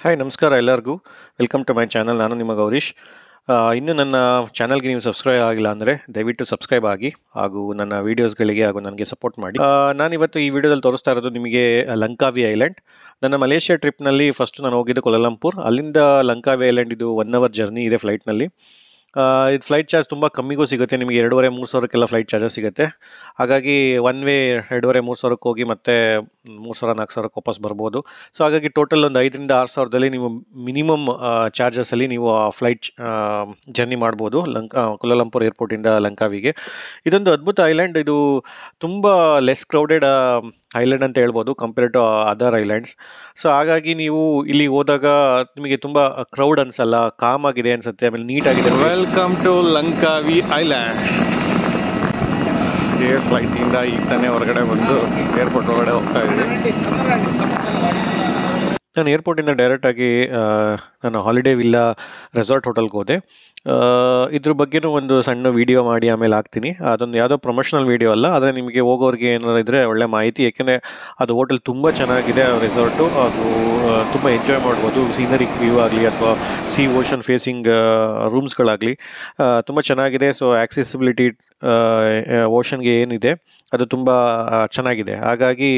Hi ನಮಸ್ಕಾರ ಎಲ್ಲರಿಗೂ. Welcome to my channel. ನಾನು ನಿಮ್ಮ ಗೌರೀಶ್. ಇನ್ನು ನನ್ನ ಚಾನಲ್ಗೆ ನೀವು ಸಬ್ಸ್ಕ್ರೈಬ್ ಆಗಿಲ್ಲ ಅಂದರೆ ದಯವಿಟ್ಟು ಸಬ್ಸ್ಕ್ರೈಬ್ ಆಗಿ ಹಾಗೂ ನನ್ನ ವೀಡಿಯೋಸ್ಗಳಿಗೆ ಹಾಗೂ ನನಗೆ ಸಪೋರ್ಟ್ ಮಾಡಿ. ನಾನಿವತ್ತು ಈ ವಿಡಿಯೋದಲ್ಲಿ ತೋರಿಸ್ತಾ ಇರೋದು ನಿಮಗೆ ಲಂಕಾವಿ ಐಲ್ಯಾಂಡ್. ನನ್ನ ಮಲೇಷ್ಯಾ ಟ್ರಿಪ್ನಲ್ಲಿ ಫಸ್ಟ್ ನಾನು ಹೋಗಿದ್ದು ಕೊಲಾಲಂಪುರ್. ಅಲ್ಲಿಂದ ಲಂಕಾವಿ ಐಲ್ಯಾಂಡ್ ಇದು 1 ಅವರ್ ಜರ್ನಿ ಇದೆ ಫ್ಲೈಟ್ನಲ್ಲಿ. ಇದು ಫ್ಲೈಟ್ ಚಾರ್ಜ್ ತುಂಬ ಕಮ್ಮಿಗೂ ಸಿಗುತ್ತೆ, ನಿಮಗೆ 2,500-3 ಸಾವಿರಕ್ಕೆಲ್ಲ ಫ್ಲೈಟ್ ಚಾರ್ಜಸ್ ಸಿಗುತ್ತೆ. ಹಾಗಾಗಿ ಒನ್ ವೇ 2,500-3 ಸಾವಿರಕ್ಕೆ ಹೋಗಿ ಮತ್ತೆ 3,000-4 ಸಾವಿರಕ್ಕೆ ವಾಪಸ್ ಬರ್ಬೋದು. ಸೊ ಹಾಗಾಗಿ ಟೋಟಲ್ ಒಂದು 5,000-6 ಸಾವಿರದಲ್ಲಿ ನೀವು ಮಿನಿಮಮ್ ಚಾರ್ಜಸಲ್ಲಿ ನೀವು ಆ ಫ್ಲೈಟ್ ಜರ್ನಿ ಮಾಡ್ಬೋದು ಕುಲಾಲಂಪುರ್ ಏರ್ಪೋರ್ಟಿಂದ ಲಂಕಾವಿಗೆ. ಇದೊಂದು ಅದ್ಭುತ ಐಲ್ಯಾಂಡ್. ಇದು ತುಂಬ ಲೆಸ್ ಕ್ರೌಡೆಡ್ ಐಲ್ಯಾಂಡ್ ಅಂತ ಹೇಳ್ಬೋದು compare to other islands. So ಹಾಗಾಗಿ ನೀವು ಇಲ್ಲಿ ಹೋದಾಗ ನಿಮಗೆ ತುಂಬ ಕ್ರೌಡ್ ಅನ್ಸಲ್ಲ, ಕಾಮ್ ಆಗಿದೆ ಅನ್ಸುತ್ತೆ, ಆಮೇಲೆ ನೀಟ್ ಆಗಿದೆ. Welcome to Langkawi island. Flight ಇಂದ ಈಗ ತಾನೇ ಹೊರಗಡೆ ಬಂದು ಏರ್ಪೋರ್ಟ್ ಒಳಗಡೆ ಹೋಗ್ತಾ ಇದ್ದೀನಿ. ನಾನು ಏರ್ಪೋರ್ಟಿಂದ ಡೈರೆಕ್ಟಾಗಿ ನಾನು ಹಾಲಿಡೇ ವಿಲ್ಲಾ ರೆಸಾರ್ಟ್ ಹೋಟೆಲ್ಗೆ ಹೋದೆ. ಇದ್ರ ಬಗ್ಗೆನೂ ಒಂದು ಸಣ್ಣ ವಿಡಿಯೋ ಮಾಡಿ ಆಮೇಲೆ ಹಾಕ್ತೀನಿ. ಅದೊಂದು ಯಾವುದೋ ಪ್ರಮೋಷನಲ್ ವಿಡಿಯೋ ಅಲ್ಲ, ಆದರೆ ನಿಮಗೆ ಹೋಗೋರಿಗೆ ಏನಾದ್ರು ಇದ್ದರೆ ಒಳ್ಳೆ ಮಾಹಿತಿ. ಏಕೆಂದರೆ ಅದು ಹೋಟೆಲ್ ತುಂಬ ಚೆನ್ನಾಗಿದೆ, ರೆಸಾರ್ಟು. ಅದು ತುಂಬ ಎಂಜಾಯ್ ಮಾಡ್ಬೋದು. ಸೀನರಿಕ್ ವ್ಯೂ ಆಗಲಿ ಅಥವಾ ಓಷನ್ ಫೇಸಿಂಗ್ ರೂಮ್ಸ್ಗಳಾಗಲಿ ತುಂಬ ಚೆನ್ನಾಗಿದೆ. ಸೊ ಆಕ್ಸೆಸಿಬಿಲಿಟಿ ಓಷನ್ಗೆ ಏನಿದೆ ಅದು ತುಂಬ ಚೆನ್ನಾಗಿದೆ. ಹಾಗಾಗಿ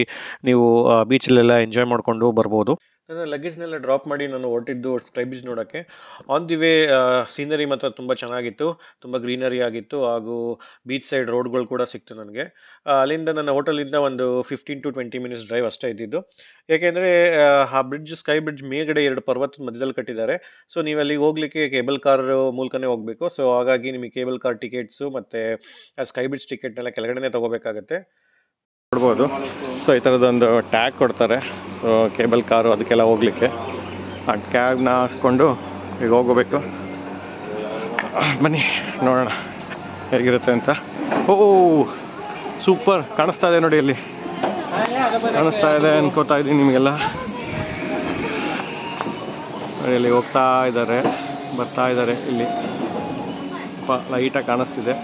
ನೀವು ಬೀಚಲ್ಲೆಲ್ಲ ಎಂಜಾಯ್ ಮಾಡಿಕೊಂಡು ಬರ್ಬೋದು. ನನ್ನ ಲಗೇಜ್ನೆಲ್ಲ ಡ್ರಾಪ್ ಮಾಡಿ ನಾನು ಹೊರಟಿದ್ದು ಸ್ಕೈ ಬ್ರಿಡ್ಜ್ ನೋಡೋಕ್ಕೆ. ಆನ್ ದಿ ವೇ ಸೀನರಿ ಮಾತ್ರ ತುಂಬ ಚೆನ್ನಾಗಿತ್ತು, ತುಂಬ ಗ್ರೀನರಿ ಆಗಿತ್ತು, ಹಾಗೂ ಬೀಚ್ ಸೈಡ್ ರೋಡ್ಗಳು ಕೂಡ ಸಿಕ್ತು ನನಗೆ. ಅಲ್ಲಿಂದ ನನ್ನ ಹೋಟೆಲಿಂದ ಒಂದು 15-20 ಮಿನಿಟ್ಸ್ ಡ್ರೈವ್ ಅಷ್ಟೇ ಇದ್ದಿದ್ದು. ಏಕೆಂದರೆ ಆ ಬ್ರಿಡ್ಜ್, ಸ್ಕೈ ಬ್ರಿಡ್ಜ್ ಮೇಲ್ಗಡೆ 2 ಪರ್ವತದ ಮಧ್ಯದಲ್ಲಿ ಕಟ್ಟಿದ್ದಾರೆ. ಸೊ ನೀವು ಅಲ್ಲಿಗೆ ಹೋಗ್ಲಿಕ್ಕೆ ಕೇಬಲ್ ಕಾರ್ ಮೂಲಕನೇ ಹೋಗಬೇಕು. ಸೊ ಹಾಗಾಗಿ ನಿಮಗೆ ಕೇಬಲ್ ಕಾರ್ ಟಿಕೆಟ್ಸು ಮತ್ತು ಸ್ಕೈ ಬ್ರಿಡ್ಜ್ ಟಿಕೆಟ್ನೆಲ್ಲ ಕೆಳಗಡೆನೇ ತೊಗೋಬೇಕಾಗತ್ತೆ. ನೋಡ್ಬೋದು. ಸೊ ಈ ಥರದೊಂದು ಟ್ಯಾಗ್ ಕೊಡ್ತಾರೆ. ಸೊ ಕೇಬಲ್ ಕಾರು ಅದಕ್ಕೆಲ್ಲ ಹೋಗ್ಲಿಕ್ಕೆ ಆ ಟ್ಯಾಗ್ನ ಹಾಕ್ಕೊಂಡು ಈಗ ಹೋಗಬೇಕು. ಬನ್ನಿ ನೋಡೋಣ ಹೇಗಿರುತ್ತೆ ಅಂತ. ಓ ಸೂಪರ್ ಕಾಣಿಸ್ತಾ ಇದೆ ನೋಡಿ, ಅಲ್ಲಿ ಕಾಣಿಸ್ತಾ ಇದೆ ಅನ್ಕೋತಾ ಇದ್ದೀನಿ ನಿಮಗೆಲ್ಲ. ಇಲ್ಲಿ ಹೋಗ್ತಾ ಇದ್ದಾರೆ, ಬರ್ತಾ ಇದ್ದಾರೆ. ಇಲ್ಲಿ ಸ್ವಲ್ಪ ಲೈಟಾಗಿ ಕಾಣಿಸ್ತಿದೆ.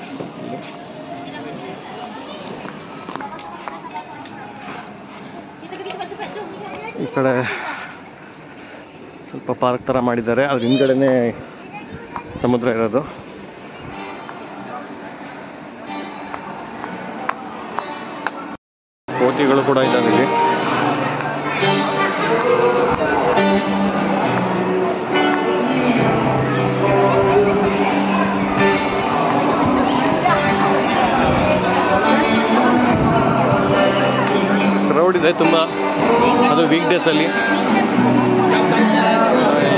ಈ ಕಡೆ ಸ್ವಲ್ಪ ಪಾರ್ಕ್ ಥರ ಮಾಡಿದ್ದಾರೆ, ಅದ್ರ ಹಿಂದ್ಗಡೆನೇ ಸಮುದ್ರ ಇರೋದು. ಕೋತಿಗಳು ಕೂಡ ಇದ್ದಾವೆ ಇಲ್ಲಿ. ಕ್ರೌಡ್ ಇದೆ ತುಂಬ, ಅದು ವೀಕ್ ಡೇಸಲ್ಲಿ.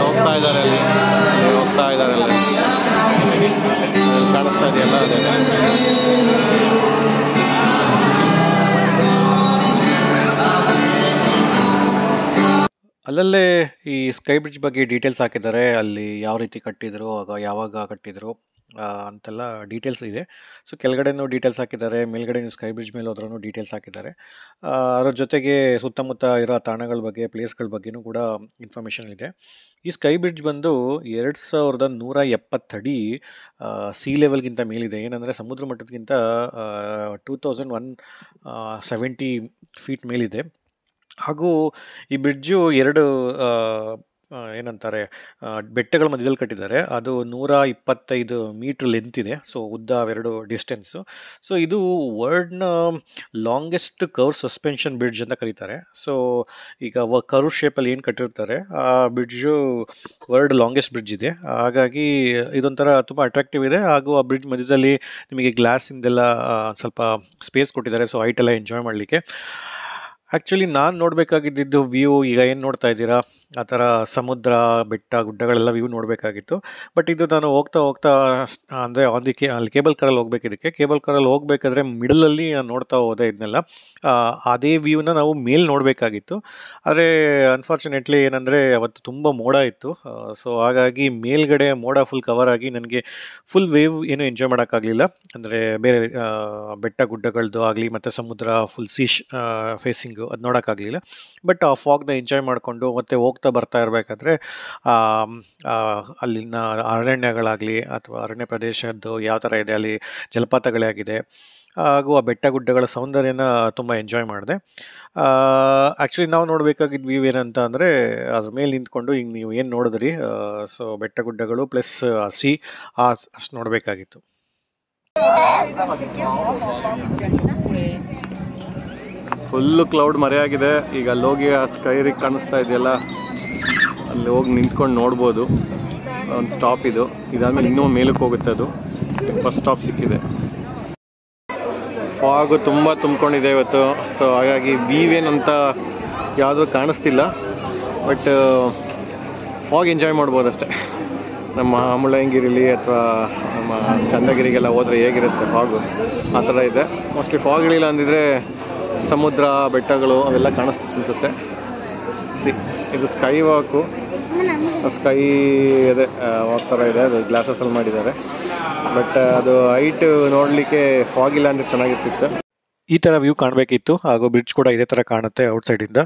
ಹೋಗ್ತಾ ಇದ್ದಾರೆ, ಅಲ್ಲಿ ಹೋಗ್ತಾ ಇದ್ದಾರೆ, ಅಲ್ಲಿ ಕಾಣಿಸ್ತಾ ಇದೆಯಲ್ಲ ಅದೇ. ಅಲ್ಲಲ್ಲೇ ಈ ಸ್ಕೈ ಬ್ರಿಡ್ಜ್ ಬಗ್ಗೆ ಡೀಟೇಲ್ಸ್ ಹಾಕಿದ್ದಾರೆ. ಅಲ್ಲಿ ಯಾವ ರೀತಿ ಕಟ್ಟಿದ್ರು, ಆಗ ಯಾವಾಗ ಕಟ್ಟಿದ್ರು ಅಂತೆಲ್ಲ ಡೀಟೇಲ್ಸ್ ಇದೆ. ಸೊ ಕೆಳಗಡೆನೂ ಡೀಟೇಲ್ಸ್ ಹಾಕಿದ್ದಾರೆ, ಮೇಲ್ಗಡೆ ನೀವು ಸ್ಕೈ ಬ್ರಿಡ್ಜ್ ಮೇಲೆ ಹೋದ್ರೂ ಡೀಟೇಲ್ಸ್ ಹಾಕಿದ್ದಾರೆ. ಅದರ ಜೊತೆಗೆ ಸುತ್ತಮುತ್ತ ಇರೋ ತಾಣಗಳ ಬಗ್ಗೆ, ಪ್ಲೇಸ್ಗಳ ಬಗ್ಗೆನೂ ಕೂಡ ಇನ್ಫಾರ್ಮೇಷನ್ ಇದೆ. ಈ ಸ್ಕೈ ಬ್ರಿಡ್ಜ್ ಬಂದು 2,170 ಅಡಿ ಸೀ ಲೆವೆಲ್ಗಿಂತ ಮೇಲಿದೆ. ಏನಂದರೆ ಸಮುದ್ರ ಮಟ್ಟಕ್ಕಿಂತ 2,170 ಫೀಟ್ ಮೇಲಿದೆ. ಹಾಗೂ ಈ ಬ್ರಿಡ್ಜು 2 ಏನಂತಾರೆ ಬೆಟ್ಟಗಳ ಮಧ್ಯದಲ್ಲಿ ಕಟ್ಟಿದ್ದಾರೆ. ಅದು 125 ಮೀಟರ್ ಲೆಂತ್ ಇದೆ. ಸೊ ಉದ್ದ ಅವೆರಡು ಡಿಸ್ಟೆನ್ಸು. ಸೊ ಇದು ವರ್ಲ್ಡ್ನ ಲಾಂಗೆಸ್ಟ್ ಕರ್ವ್ ಸಸ್ಪೆನ್ಷನ್ ಬ್ರಿಡ್ಜ್ ಅಂತ ಕರೀತಾರೆ. ಸೊ ಈಗ ಕರ್ವ್ ಶೇಪಲ್ಲಿ ಏನು ಕಟ್ಟಿರ್ತಾರೆ ಆ ಬ್ರಿಡ್ಜು ವರ್ಲ್ಡ್ ಲಾಂಗೆಸ್ಟ್ ಬ್ರಿಡ್ಜ್ ಇದೆ. ಹಾಗಾಗಿ ಇದೊಂಥರ ತುಂಬ ಅಟ್ರಾಕ್ಟಿವ್ ಇದೆ. ಹಾಗೂ ಆ ಬ್ರಿಡ್ಜ್ ಮಧ್ಯದಲ್ಲಿ ನಿಮಗೆ ಗ್ಲಾಸಿಂದೆಲ್ಲ ಸ್ವಲ್ಪ ಸ್ಪೇಸ್ ಕೊಟ್ಟಿದ್ದಾರೆ, ಸೊ ಹೈಟೆಲ್ಲ ಎಂಜಾಯ್ ಮಾಡಲಿಕ್ಕೆ. ಆ್ಯಕ್ಚುಲಿ ನಾನು ನೋಡಬೇಕಾಗಿದ್ದು ವ್ಯೂ ಈಗ ಏನು ನೋಡ್ತಾ ಇದ್ದೀರಾ ಆ ಥರ ಸಮುದ್ರ, ಬೆಟ್ಟ, ಗುಡ್ಡಗಳೆಲ್ಲ ವ್ಯೂ ನೋಡಬೇಕಾಗಿತ್ತು. ಬಟ್ ಇದು ನಾನು ಹೋಗ್ತಾ ಹೋಗ್ತಾ ಅಂದರೆ ಅಲ್ಲಿ ಕೇಬಲ್ ಕಾರಲ್ಲಿ ಹೋಗ್ಬೇಕು. ಇದಕ್ಕೆ ಕೇಬಲ್ ಕಾರಲ್ಲಿ ಹೋಗ್ಬೇಕಾದ್ರೆ ಮಿಡಲಲ್ಲಿ ನಾನು ನೋಡ್ತಾ ಹೋದೆ ಇದನ್ನೆಲ್ಲ. ಅದೇ ವ್ಯೂನ ನಾವು ಮೇಲ್ ನೋಡಬೇಕಾಗಿತ್ತು. ಆದರೆ ಅನ್ಫಾರ್ಚುನೇಟ್ಲಿ ಏನಂದರೆ ಅವತ್ತು ತುಂಬ ಮೋಡ ಇತ್ತು. ಸೊ ಹಾಗಾಗಿ ಮೇಲ್ಗಡೆ ಮೋಡ ಫುಲ್ ಕವರ್ ಆಗಿ ನನಗೆ ಫುಲ್ ವೇವ್ ಏನು ಎಂಜಾಯ್ ಮಾಡೋಕ್ಕಾಗಲಿಲ್ಲ. ಅಂದರೆ ಬೇರೆ ಬೆಟ್ಟ ಗುಡ್ಡಗಳದ್ದು ಆಗಲಿ ಮತ್ತು ಸಮುದ್ರ ಫುಲ್ ಫೇಸಿಂಗು ಅದು ನೋಡೋಕ್ಕಾಗಲಿಲ್ಲ. ಬಟ್ ಆ ಫಾಗ್ನ ಎಂಜಾಯ್ ಮಾಡಿಕೊಂಡು ಮತ್ತೆ ಹೋಗ್ತಾ ಬರ್ತಾ ಇರಬೇಕಾದ್ರೆ ಅಲ್ಲಿನ ಅರಣ್ಯಗಳಾಗಲಿ ಅಥವಾ ಅರಣ್ಯ ಪ್ರದೇಶದ್ದು ಯಾವ ಥರ ಇದೆ, ಅಲ್ಲಿ ಜಲಪಾತಗಳೇ ಆಗಿದೆ, ಹಾಗೂ ಆ ಬೆಟ್ಟ ಗುಡ್ಡಗಳ ಸೌಂದರ್ಯನ ತುಂಬ ಎಂಜಾಯ್ ಮಾಡಿದೆ. ಆ್ಯಕ್ಚುಲಿ ನಾವು ನೋಡಬೇಕಾಗಿದ್ದ ವ್ಯೂ ಏನಂತ ಅಂದರೆ ಅದ್ರ ಮೇಲೆ ನಿಂತ್ಕೊಂಡು ಈಗ ನೀವು ಏನು ನೋಡಿದ್ರಿ, ಸೊ ಬೆಟ್ಟ ಗುಡ್ಡಗಳು ಪ್ಲಸ್ ಸಿ ಅಷ್ಟು ನೋಡಬೇಕಾಗಿತ್ತು. Full cloud ಮರೆಯಾಗಿದೆ. ಈಗ ಅಲ್ಲಿ ಹೋಗಿ ಆ ಸ್ಕೈರಿಗೆ ಕಾಣಿಸ್ತಾ ಇದೆಯಲ್ಲ, ಅಲ್ಲಿ ಹೋಗಿ ನಿಂತ್ಕೊಂಡು ನೋಡ್ಬೋದು. ಒಂದು ಸ್ಟಾಪ್ ಇದಾದ್ಮೇಲೆ ಇನ್ನೂ ಮೇಲಕ್ಕೆ ಹೋಗುತ್ತೆ. ಅದು ಫಸ್ಟ್ ಸ್ಟಾಪ್ ಸಿಕ್ಕಿದೆ. ಫಾಗು ತುಂಬ ತುಂಬ್ಕೊಂಡಿದೆ ಇವತ್ತು, ಸೊ ಹಾಗಾಗಿ ವೀವೇನಂತ ಯಾವುದೂ ಕಾಣಿಸ್ತಿಲ್ಲ. ಬಟ್ ಫಾಗ್ ಎಂಜಾಯ್ ಮಾಡ್ಬೋದು ಅಷ್ಟೇ. ನಮ್ಮ ಮುಳ್ಳಯ್ಯನಗಿರಿಲಿ ಅಥವಾ ನಮ್ಮ ಸ್ಕಂದಗಿರಿಗೆಲ್ಲ ಹೋದರೆ ಹೇಗಿರುತ್ತೆ ಫಾಗು, ಆ ಥರ ಇದೆ. ಮೋಸ್ಟ್ಲಿ ಫಾಗ್ ಇಳಿಲ್ಲ ಅಂದಿದ್ರೆ ಸಮುದ್ರ, ಬೆಟ್ಟಗಳು ಅವೆಲ್ಲ ಕಾಣಿಸ್ತಿತ್ತು ಅನಿಸುತ್ತೆ. ಇದು ಸ್ಕೈ ವಾಕು. ಸ್ಕೈ ಅದೇ ವಾಕ್ ಥರ ಇದೆ, ಅದು ಗ್ಲಾಸಸಲ್ಲಿ ಮಾಡಿದ್ದಾರೆ. ಬಟ್ ಅದು ಹೈಟ್ ನೋಡಲಿಕ್ಕೆ ಫಾಗ್ ಇಲ್ಲ ಅಂದರೆ ಚೆನ್ನಾಗಿರ್ತಿತ್ತು. ಈ ಥರ ವ್ಯೂ ಕಾಣಬೇಕಿತ್ತು, ಹಾಗೂ ಬ್ರಿಡ್ಜ್ ಕೂಡ ಇದೇ ಥರ ಕಾಣುತ್ತೆ ಔಟ್ಸೈಡಿಂದ.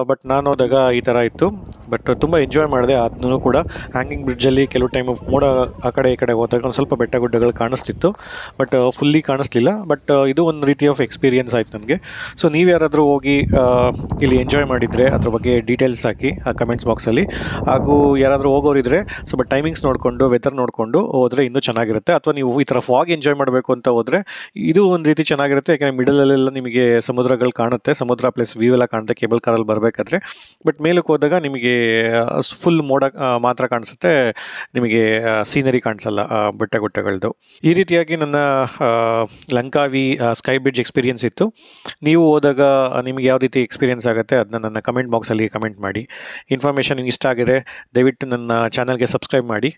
ಬಟ್ ನಾನು ಹೋದಾಗ ಈ ಥರ ಇತ್ತು. ಬಟ್ ತುಂಬ ಎಂಜಾಯ್ ಮಾಡಿದೆ. ಅದನ್ನೂ ಕೂಡ ಹ್ಯಾಂಗಿಂಗ್ ಬ್ರಿಡ್ಜಲ್ಲಿ ಕೆಲವು ಟೈಮು ಮೋಡ ಆ ಕಡೆ ಈ ಕಡೆ ಹೋದಾಗ ಒಂದು ಸ್ವಲ್ಪ ಬೆಟ್ಟ ಗುಡ್ಡಗಳು ಕಾಣಿಸ್ತಿತ್ತು, ಬಟ್ ಫುಲ್ಲಿ ಕಾಣಿಸ್ಲಿಲ್ಲ. ಬಟ್ ಇದು ಒಂದು ರೀತಿ ಆಫ್ ಎಕ್ಸ್ಪೀರಿಯನ್ಸ್ ಆಯ್ತು ನನಗೆ. ಸೊ ನೀವು ಯಾರಾದರೂ ಹೋಗಿ ಇಲ್ಲಿ ಎಂಜಾಯ್ ಮಾಡಿದರೆ ಅದ್ರ ಬಗ್ಗೆ ಡೀಟೇಲ್ಸ್ ಹಾಕಿ ಆ ಕಮೆಂಟ್ಸ್ ಬಾಕ್ಸಲ್ಲಿ. ಹಾಗೂ ಯಾರಾದರೂ ಹೋಗೋರಿದ್ರೆ ಸ್ವಲ್ಪ ಟೈಮಿಂಗ್ಸ್ ನೋಡಿಕೊಂಡು, ವೆದರ್ ನೋಡಿಕೊಂಡು ಹೋದರೆ ಇನ್ನೂ ಚೆನ್ನಾಗಿರುತ್ತೆ. ಅಥವಾ ನೀವು ಈ ಥರ ಫಾಗ್ ಎಂಜಾಯ್ ಮಾಡಬೇಕು ಅಂತ ಹೋದರೆ ಇದು ಒಂದು ರೀತಿ ಚೆನ್ನಾಗಿರುತ್ತೆ. ಯಾಕಂದರೆ ಮಿಡಲಲ್ಲೆಲ್ಲ ನಿಮಗೆ ಸಮುದ್ರಗಳು ಕಾಣುತ್ತೆ, ಸಮುದ್ರ ಪ್ಲಸ್ ವ್ಯೂ ಎಲ್ಲ ಕಾಣುತ್ತೆ ಕೇಬಲ್ ಕಾರಲ್ಲಿ ಬರಬೇಕಾದ್ರೆ. ಬಟ್ ಮೇಲಕ್ಕೆ ಹೋದಾಗ ನಿಮಗೆ ಫುಲ್ ಮೋಡ ಮಾತ್ರ ಕಾಣಿಸುತ್ತೆ, ನಿಮಗೆ ಸೀನರಿ ಕಾಣಿಸಲ್ಲ ಬೆಟ್ಟ ಗುಡ್ಡಗಳದ್ದು. ಈ ರೀತಿಯಾಗಿ ನನ್ನ ಲಂಕಾವಿ ಸ್ಕೈ ಬ್ರಿಡ್ಜ್ ಎಕ್ಸ್ಪೀರಿಯನ್ಸ್ ಇತ್ತು. ನೀವು ಹೋದಾಗ ನಿಮಗೆ ಯಾವ ರೀತಿ ಎಕ್ಸ್ಪೀರಿಯನ್ಸ್ ಆಗುತ್ತೆ ಅದನ್ನ ನನ್ನ ಕಮೆಂಟ್ ಬಾಕ್ಸಲ್ಲಿ ಕಮೆಂಟ್ ಮಾಡಿ. ಇನ್ಫಾರ್ಮೇಷನ್ ನಿಮ್ಗೆ ಇಷ್ಟ ಆಗಿದೆ ದಯವಿಟ್ಟು ನನ್ನ ಚಾನಲ್ಗೆ ಸಬ್ಸ್ಕ್ರೈಬ್ ಮಾಡಿ.